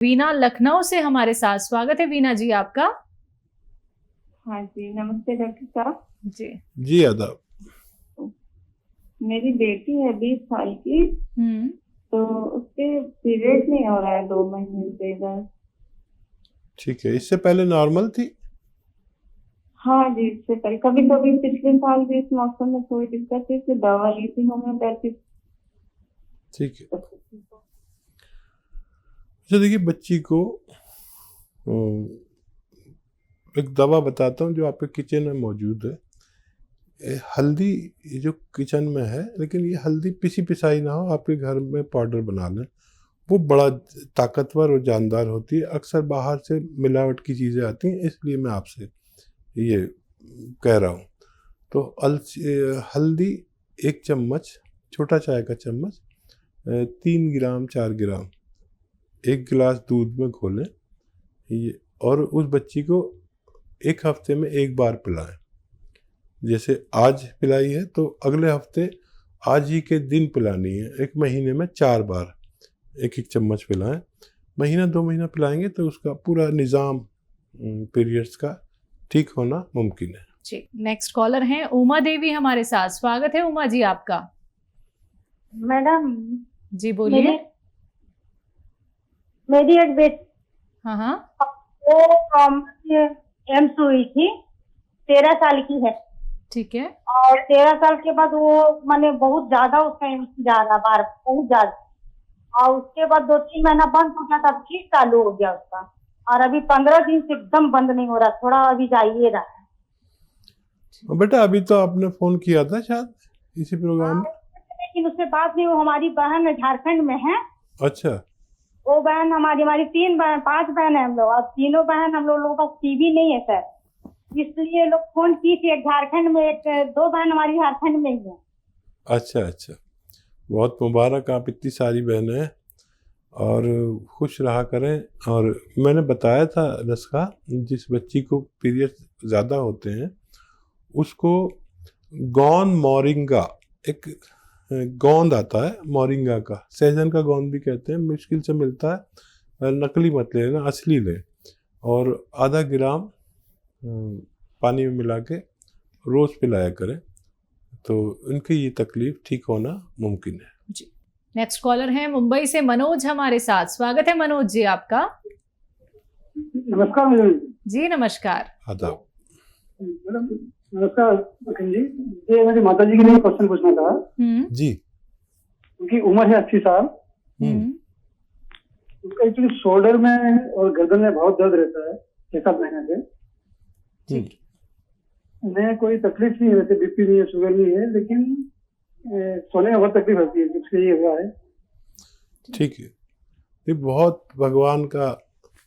वीना लखनऊ से हमारे साथ, स्वागत है वीना जी आपका। हाँ जी, नमस्ते डॉक्टर साहब। जी आदाब। मेरी बेटी है 20 साल की। तो उसके पीरियड नहीं हो रहा है 2 महीने से इधर। ठीक है, इससे पहले नॉर्मल थी? हाँ जी, इससे पहले कभी कभी पिछले साल भी इस मौसम में थोड़ी दिक्कत थी, इसलिए दवा ली थी होम्योपैथिक। ठीक है। अच्छा देखिए, बच्ची को एक दवा बताता हूँ जो आपके किचन में मौजूद है। हल्दी ये जो किचन में है, लेकिन ये हल्दी पिसी पिसाई ना हो, आपके घर में पाउडर बना लें। वो बड़ा ताकतवर और जानदार होती है। अक्सर बाहर से मिलावट की चीज़ें आती हैं, इसलिए मैं आपसे ये कह रहा हूँ। तो हल्दी 1 चम्मच, छोटा चाय का चम्मच, 3 ग्राम 4 ग्राम 1 गिलास दूध में घोलें ये, और उस बच्ची को 1 हफ्ते में 1 बार पिलाएं। जैसे आज पिलाई है तो अगले हफ्ते आज ही के दिन पिलानी है। 1 महीने में 4 बार 1-1 चम्मच पिलाएं। महीना 2 महीना पिलाएंगे तो उसका पूरा निज़ाम पीरियड्स का ठीक होना मुमकिन है। जी, नेक्स्ट कॉलर हैं उमा देवी हमारे साथ, स्वागत है उमा जी आपका। मैडम जी बोलिए। मेरी एक बेटी, हाँ, वो एम्स हुई थी, 13 साल की है। ठीक है। और 13 साल के बाद वो माने बहुत ज्यादा उसका एम्स जा रहा बार, बहुत ज्यादा। और उसके बाद 2-3 महीना बंद हो गया, तब फिर चालू हो गया उसका। और अभी 15 दिन से एकदम बंद नहीं हो रहा, थोड़ा अभी जाइए रहा है। बेटा अभी तो आपने फोन किया था शायद इसी प्रोग्राम में, लेकिन उससे बात नहीं। वो हमारी बहन झारखंड में है। अच्छा। वो बहन हमारी 5 बहन है हम लोग, और तीनों बहन हम लोगों का टीवी नहीं है सर, इसलिए लोग फोन की थी। एक झारखंड में, 2 बहन हमारी झारखंड में ही है। अच्छा अच्छा, बहुत मुबारक, आप इतनी सारी बहनें हैं और खुश रहा करें। और मैंने बताया था नुस्खा, जिस बच्ची को पीरियड ज़्यादा होते हैं उसको गोंद मोरिंगा, एक गोंद आता है मोरिंगा का, सहजन का गोंद भी कहते हैं, मुश्किल से मिलता है, नकली मत लेना, असली लें। और आधा ग्राम पानी में मिला के रोज़ पिलाया करें, तो उनकी ये तकलीफ ठीक होना मुमकिन है। जी, नेक्स्ट कॉलर हैं मुंबई से मनोज हमारे साथ, स्वागत है मनोज जी आपका। नमस्कार मैडम जी नमस्कार। आदाब। मैडम नमस्कार जी। ये मेरी माता जी के लिए क्वेश्चन पूछना था जी। उनकी उम्र है 80 साल। उनका एक्चुअली शोल्डर में और गर्दन में बहुत दर्द रहता है 6-7 महीने से। ठीक। उन्हें कोई तकलीफ नहीं है, वैसे बीपी नहीं है, शुगर नहीं है, लेकिन सोने में बहुत तकलीफ होती है, इसलिए ये हुआ है। ठीक है, ये बहुत भगवान का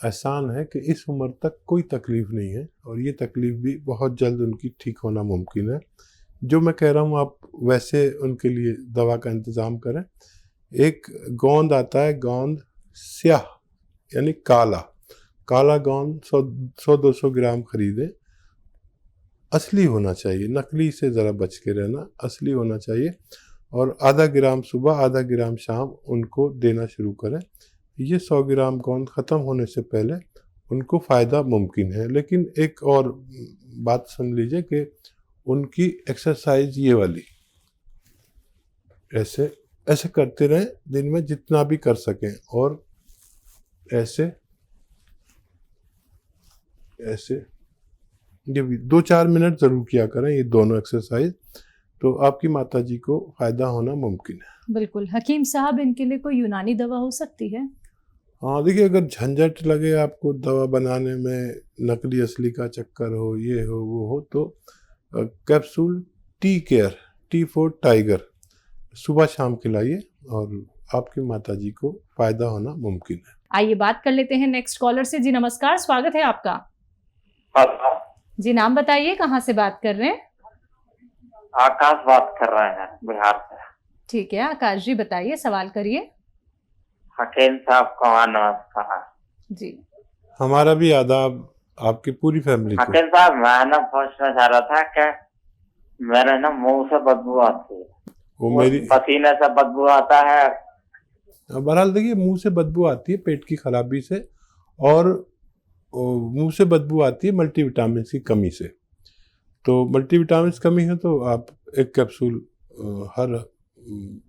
एहसान है कि इस उम्र तक कोई तकलीफ नहीं है, और ये तकलीफ भी बहुत जल्द उनकी ठीक होना मुमकिन है। जो मैं कह रहा हूँ आप वैसे उनके लिए दवा का इंतज़ाम करें। एक गोंद आता है, गोंद स्याह यानी काला गोंद 100-200 ग्राम खरीदें। असली होना चाहिए, नकली से ज़रा बच के रहना, असली होना चाहिए। और आधा ग्राम सुबह, आधा ग्राम शाम उनको देना शुरू करें। ये 100 ग्राम गोंद ख़त्म होने से पहले उनको फ़ायदा मुमकिन है। लेकिन एक और बात सुन लीजिए कि उनकी एक्सरसाइज ये वाली ऐसे ऐसे करते रहें दिन में जितना भी कर सकें, और ऐसे ये 2-4 मिनट ज़रूर किया करें, ये दोनों एक्सरसाइज, तो आपकी माता जी को फ़ायदा होना मुमकिन है। बिल्कुल। हकीम साहब, इनके लिए कोई यूनानी दवा हो सकती है? हाँ देखिए, अगर झंझट लगे आपको दवा बनाने में, नकली असली का चक्कर हो, ये हो वो हो, तो capsule T-Care, T for tiger, सुबह शाम खिलाइए और आपकी माता जी को फ़ायदा होना मुमकिन है। आइए बात कर लेते हैं नेक्स्ट कॉलर से। जी नमस्कार, स्वागत है आपका। जी नाम बताइए, कहाँ से बात कर रहे हैं? आकाश बात कर रहे हैं बिहार से। ठीक है आकाश जी, बताइए, सवाल करिए। हकीम साहब को नमस्कार जी। हमारा भी आदाब आपकी पूरी फैमिली को। हकीम साहब, मैं ना पूछना चाह रहा था कि मेरे ना मुंह से बदबू आती है, वो मेरी पसीने से बदबू आता है, बहरहाल देखिए, मुंह से बदबू आती है पेट की खराबी से, और मुंह से बदबू आती है मल्टीविटामिन की कमी से। तो मल्टीविटामिन की कमी है तो आप एक कैप्सूल हर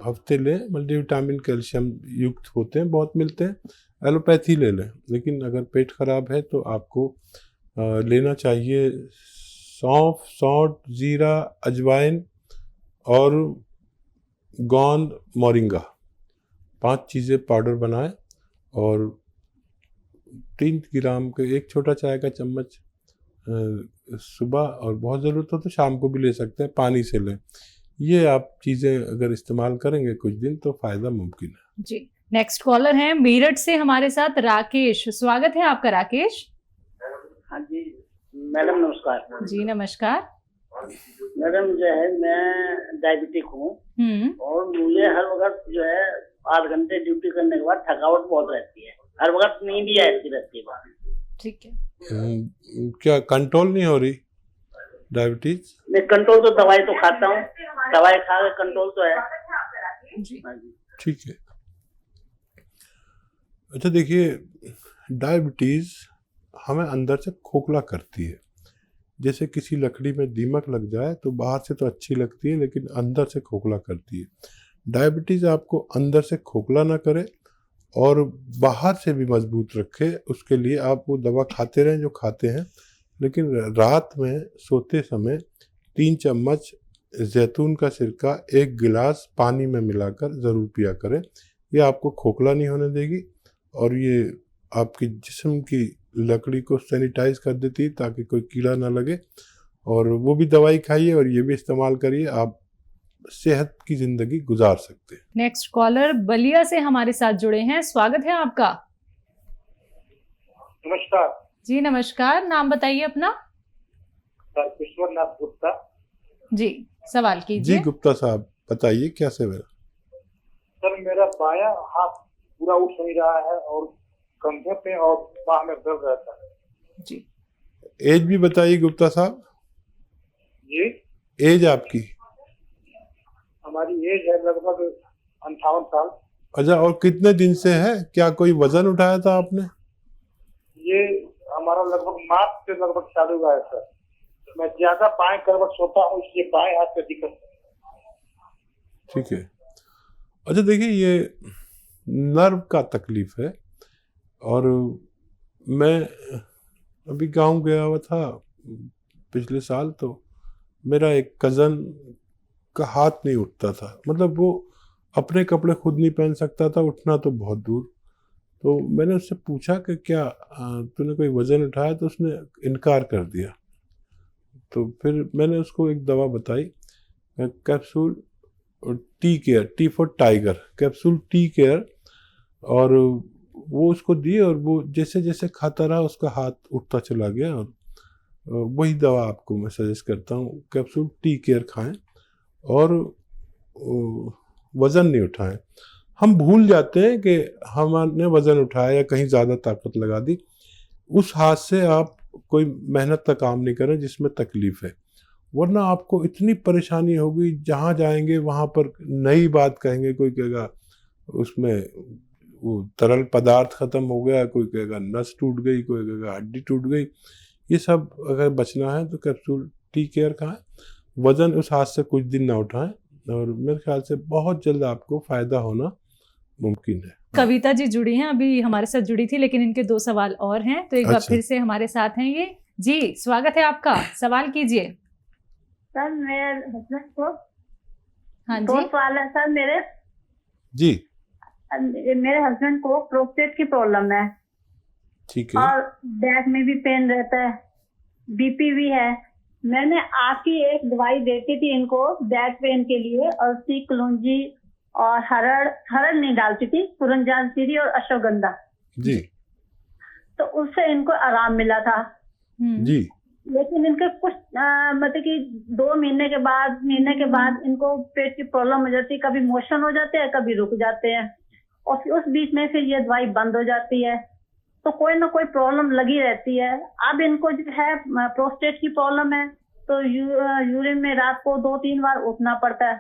हफ्ते लें। मल्टीविटामिन कैल्शियम युक्त होते हैं, बहुत मिलते हैं, एलोपैथी ले लें। लेकिन अगर पेट खराब है तो आपको लेना चाहिए सौंफ, सौंठ, जीरा, अजवाइन और गोंद, मोरिंगा, 5 चीज़ें पाउडर बनाएं और 3 ग्राम के एक छोटा चाय का चम्मच सुबह, और बहुत ज़रूरत हो तो शाम को भी ले सकते हैं, पानी से लें। ये आप चीज़ें अगर इस्तेमाल करेंगे कुछ दिन तो फ़ायदा मुमकिन है। जी, नेक्स्ट कॉलर हैं मेरठ से हमारे साथ राकेश। स्वागत है आपका राकेश। हाँ जी मैडम नमस्कार। जी नमस्कार। मैडम जो है मैं डायबिटिक हूँ और मुझे हर वक्त जो है 8 घंटे ड्यूटी करने के बाद थकावट बहुत रहती है, हर वक्त नींद ही आती रहती है। ठीक है, क्या कंट्रोल नहीं हो रही डायबिटीज? मैं कंट्रोल तो दवाई तो खाता हूँ, दवाई खा के कंट्रोल तो है। जी ठीक है। अच्छा देखिए, डायबिटीज हमें अंदर से खोखला करती है। जैसे किसी लकड़ी में दीमक लग जाए तो बाहर से तो अच्छी लगती है लेकिन अंदर से खोखला करती है। डायबिटीज आपको अंदर से खोखला ना करे और बाहर से भी मजबूत रखे, उसके लिए आप वो दवा खाते रहें जो खाते हैं, लेकिन रात में सोते समय 3 चम्मच जैतून का सिरका 1 गिलास पानी में मिलाकर ज़रूर पिया करें। ये आपको खोखला नहीं होने देगी और ये आपकी जिस्म की लकड़ी को सैनिटाइज कर देती है ताकि कोई कीड़ा ना लगे। और वो भी दवाई खाइए और ये भी इस्तेमाल करिए, आप सेहत की जिंदगी गुजार सकते हैं। नेक्स्ट कॉलर बलिया से हमारे साथ जुड़े हैं। स्वागत है आपका। नमस्कार जी नमस्कार, नाम बताइए अपना। सर, विश्वनाथ गुप्ता। जी सवाल जी कीजिए। गुप्ता साहब बताइए क्या सेवा? सर मेरा बायां हाथ पूरा उठ नहीं रहा है और कंधे पे और बाह में दर्द रहता है। जी एज भी बताइए गुप्ता साहब। जी एज आपकी? हमारी एज है लगभग 58 साल। अच्छा, और कितने दिन से है? क्या कोई वजन उठाया था आपने? ये हमारा लगभग मार्च से लगभग चालू हुआ है सर। मैं ज्यादा बाएं करवट सोता हूँ इसलिए बाएं हाथ पे दिक्कत है। ठीक है। अच्छा देखिए, ये नर्व का तकलीफ है और मैं अभी गांव गया हुआ था पिछले साल, तो मेरा एक कज़न का हाथ नहीं उठता था, मतलब वो अपने कपड़े खुद नहीं पहन सकता था, उठना तो बहुत दूर। तो मैंने उससे पूछा कि क्या तूने कोई वज़न उठाया? तो उसने इनकार कर दिया। तो फिर मैंने उसको एक दवा बताई, capsule tea care, T for tiger, capsule tea care, और वो उसको दी और वो जैसे जैसे खाता रहा उसका हाथ उठता चला गया। और वही दवा आपको मैं सजेस्ट करता हूँ, कैप्सूल टी केयर खाएं और वज़न नहीं उठाएं। हम भूल जाते हैं कि हमने वज़न उठाया या कहीं ज़्यादा ताकत लगा दी। उस हाथ से आप कोई मेहनत का काम नहीं करें जिसमें तकलीफ़ है, वरना आपको इतनी परेशानी होगी, जहाँ जाएंगे वहाँ पर नई बात कहेंगे। कोई कहेगा उसमें वो तरल पदार्थ ख़त्म हो गया, कोई कहेगा नस टूट गई, कोई कहेगा हड्डी टूट गई। ये सब अगर बचना है तो कैप्सूल टी केयर खाएं, वज़न उस हाथ से कुछ दिन ना उठाएं और मेरे ख्याल से बहुत जल्द आपको फ़ायदा होना मुमकिन है। कविता जी जुड़ी हैं, अभी हमारे साथ जुड़ी थी लेकिन इनके 2 सवाल और हैं, तो एक बार अच्छा। फिर से हमारे साथ हैं ये। जी स्वागत है आपका, सवाल कीजिए। सर मेरे हस्बैंड को हाँ 2 जी सवाल है सर। जी मेरे हस्बैंड को प्रोस्टेट की प्रॉब्लम है ठीक है। और बैक में भी पेन रहता है, बीपी भी है। मैंने आपकी एक दवाई देती थी इनको बैक पेन के लिए, और कलौंजी और हरड़ नहीं डालती थी, पुरंजानसीरी और अश्वगंधा जी तो उससे इनको आराम मिला था। जी लेकिन इनके कुछ मतलब कि 2 महीने के बाद इनको पेट की प्रॉब्लम हो जाती है, कभी मोशन हो जाते हैं, कभी रुक जाते हैं, और फिर उस बीच में फिर ये दवाई बंद हो जाती है। तो कोई ना कोई प्रॉब्लम लगी रहती है। अब इनको जो है प्रोस्टेट की प्रॉब्लम है, तो यूरिन में रात को 2-3 बार उठना पड़ता है।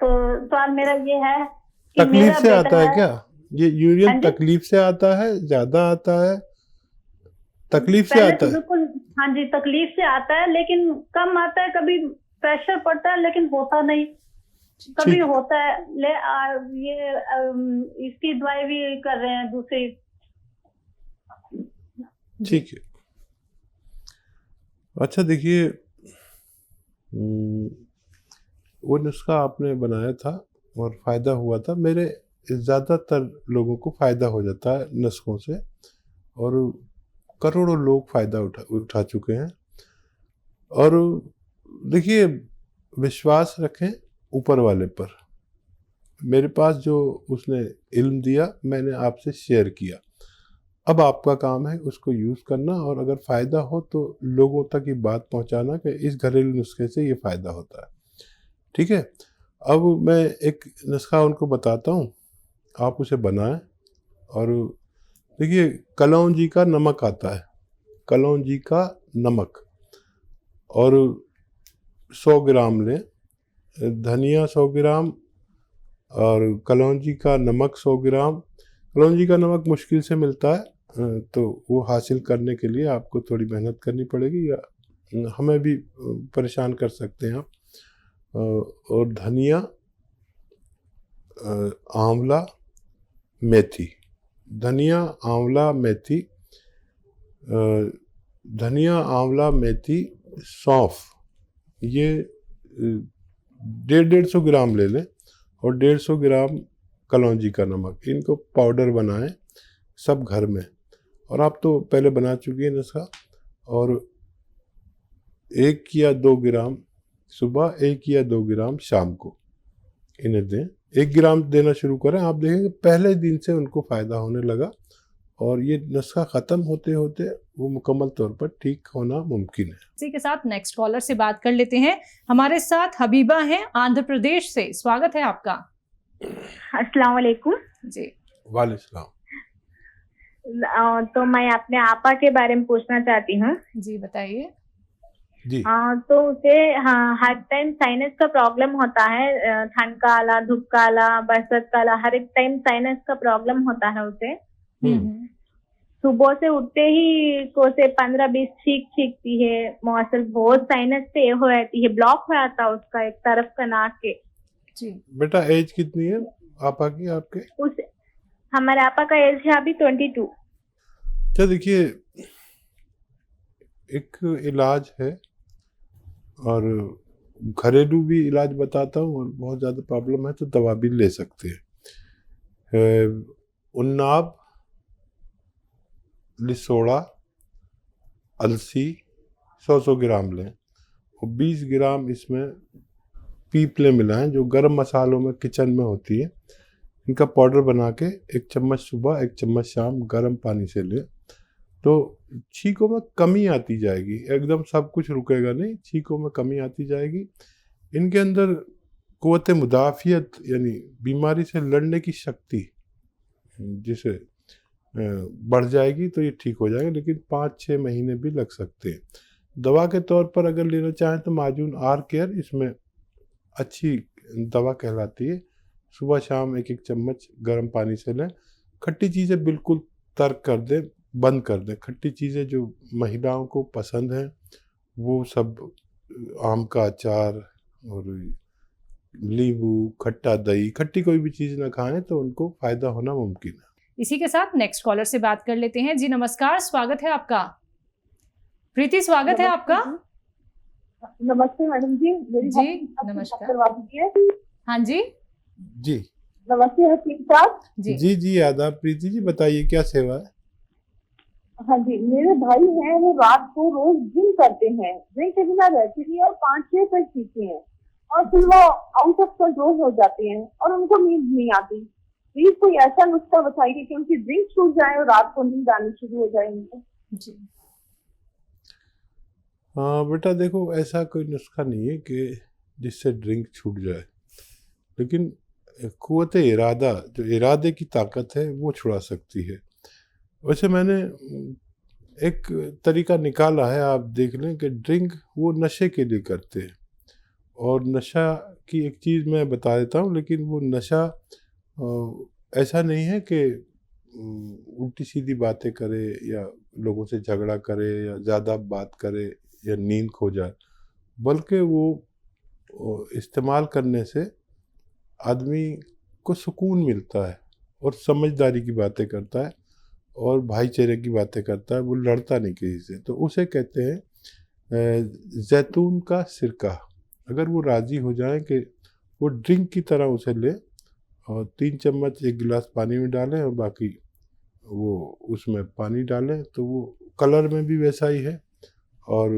तो सवाल मेरा ये है कि तकलीफ मेरा से आता बेटा है क्या? ये यूरिन हाँ जी। तकलीफ से आता है, ज्यादा आता है? तकलीफ से पहले आता तो है? बिल्कुल, हाँ जी, तकलीफ से आता है, लेकिन कम आता है, कभी प्रेशर पड़ता है लेकिन होता नहीं, कभी ठीक। होता है। इसकी दवाई भी कर रहे हैं दूसरी। ठीक है। अच्छा देखिए, वो नुस्खा आपने बनाया था और फायदा हुआ था। मेरे ज़्यादातर लोगों को फायदा हो जाता है नुस्खों से, और करोड़ों लोग फायदा उठा चुके हैं। और देखिए, विश्वास रखें ऊपर वाले पर। मेरे पास जो उसने इल्म दिया, मैंने आपसे शेयर किया। अब आपका काम है उसको यूज़ करना, और अगर फ़ायदा हो तो लोगों तक ये बात पहुंचाना कि इस घरेलू नुस्खे से ये फ़ायदा होता है। ठीक है। अब मैं एक नुस्खा उनको बताता हूँ, आप उसे बनाएं। और देखिए, कलौंजी का नमक आता है, कलौंजी का नमक, और 100 ग्राम लें, धनिया 100 ग्राम, और कलौंजी का नमक 100 ग्राम। कलौंजी का नमक मुश्किल से मिलता है, तो वो हासिल करने के लिए आपको थोड़ी मेहनत करनी पड़ेगी, या हमें भी परेशान कर सकते हैं आप। और धनिया, आंवला, मेथी, धनिया, आंवला, मेथी, धनिया, आंवला, मेथी, सौंफ, ये 150 ग्राम ले लें, और 150 ग्राम कलौंजी का नमक। इनको पाउडर बनाएं सब घर में। और आप तो पहले बना चुकी हैं नुस्खा। और 1 या 2 ग्राम सुबह, 1 या 2 ग्राम शाम को इन्हें दें। 1 ग्राम देना शुरू करें, आप देखेंगे पहले दिन से उनको फ़ायदा होने लगा, और ये नुस्खा ख़त्म होते होते वो मुकम्मल तौर पर ठीक होना मुमकिन है। इसी के साथ नेक्स्ट कॉलर से बात कर लेते हैं। हमारे साथ हबीबा हैं आंध्र प्रदेश से। स्वागत है आपका। अस्सलाम वालेकुम जी। वालेकुम। तो मैं अपने आपा के बारे में पूछना चाहती हूँ। जी बताइए। जी। तो उसे हर टाइम साइनस का प्रॉब्लम होता है, ठंड का आला, धूप का आला, बरसात का आला, हर एक टाइम साइनस का प्रॉब्लम होता है उसे। सुबह से उठते ही को से 15-20 छींकती है, मौसम बहुत साइनस से हो जाती है, ब्लॉक हो जाता है उसका एक तरफ का नाक के। जी। बेटा एज कितनी है आपा की आपके? उस हमारे आपा का एज है अभी 22। अच्छा देखिए, एक इलाज है, और घरेलू भी इलाज बताता हूँ, और बहुत ज़्यादा प्रॉब्लम है तो दवा भी ले सकते हैं। उन्नाब, लिसोड़ा, अलसी 100 ग्राम लें, और 20 ग्राम इसमें पीपले मिलाएं, जो गरम मसालों में किचन में होती है। इनका पाउडर बना के 1 चम्मच सुबह, 1 चम्मच शाम गर्म पानी से लें, तो छींकों में कमी आती जाएगी। एकदम सब कुछ रुकेगा नहीं, छींकों में कमी आती जाएगी। इनके अंदर क़ुव्वत मुदाफ़ियत, यानी बीमारी से लड़ने की शक्ति जिसे बढ़ जाएगी, तो ये ठीक हो जाएगा। लेकिन 5-6 महीने भी लग सकते हैं। दवा के तौर पर अगर लेना चाहें तो माजून आर केयर इसमें अच्छी दवा कहलाती है। सुबह शाम 1-1 चम्मच गर्म पानी से लें। खट्टी चीज़ें बिल्कुल तर्क कर दें, बंद कर दें। खट्टी चीज़ें जो महिलाओं को पसंद हैं वो सब, आम का अचार और नींबू, खट्टा दही, खट्टी कोई भी चीज़ ना खाएं तो उनको फ़ायदा होना मुमकिन है। इसी के साथ नेक्स्ट कॉलर से बात कर लेते हैं। जी नमस्कार, स्वागत है आपका। प्रीति, स्वागत है आपका। नमस्ते मैडम जी। जी नमस्कार। हाँ जी। जी नमस्ते हकीम साहब। जी जी जी आदाब। प्रीति जी बताइए क्या सेवा है? हाँ जी, मेरे भाई हैं, वो रात को रोज जिम करते हैं, ड्रिंक के बिना रहते भी, और 5-6 तक पीते हैं, और फिर वो आउट ऑफ कंट्रोल हो जाते हैं और उनको नींद नहीं आती। प्लीज कोई ऐसा नुस्खा बताइए कि उनकी ड्रिंक छूट जाए और रात को नींद आनी शुरू हो जाए उनको। जी। हाँ बेटा देखो, ऐसा कोई नुस्खा नहीं है कि जिससे ड्रिंक छूट जाए, लेकिन क़ुव्वत इरादा, जो इरादे की ताकत है वो छुड़ा सकती है। वैसे मैंने एक तरीका निकाला है, आप देख लें कि ड्रिंक वो नशे के लिए करते हैं, और नशा की एक चीज़ मैं बता देता हूँ, लेकिन वो नशा ऐसा नहीं है कि उल्टी सीधी बातें करे या लोगों से झगड़ा करे या ज़्यादा बात करे या नींद खो जाए, बल्कि वो इस्तेमाल करने से आदमी को सुकून मिलता है और समझदारी की बातें करता है और भाईचारे की बातें करता है, वो लड़ता नहीं किसी से। तो उसे कहते हैं जैतून का सिरका। अगर वो राज़ी हो जाए कि वो ड्रिंक की तरह उसे ले और 3 चम्मच 1 गिलास पानी में डालें और बाकी वो उसमें पानी डालें, तो वो कलर में भी वैसा ही है और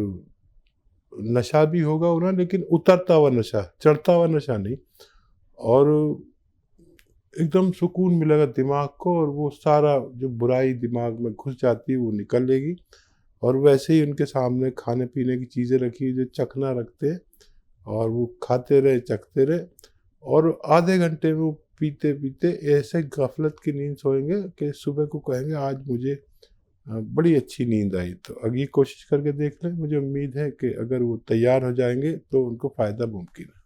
नशा भी होगा उन्हें, लेकिन उतरता हुआ नशा, चढ़ता हुआ नशा नहीं, और एकदम सुकून मिलेगा दिमाग को और वो सारा जो बुराई दिमाग में घुस जाती है वो निकल लेगी। और वैसे ही उनके सामने खाने पीने की चीज़ें रखी जो चखना रखते हैं और वो खाते रहे चखते रहे और आधे घंटे में वो पीते पीते ऐसे गफलत की नींद सोएंगे कि सुबह को कहेंगे आज मुझे बड़ी अच्छी नींद आई। तो अगर ये कोशिश करके देख लें, मुझे उम्मीद है कि अगर वो तैयार हो जाएंगे तो उनको फ़ायदा मुमकिन है।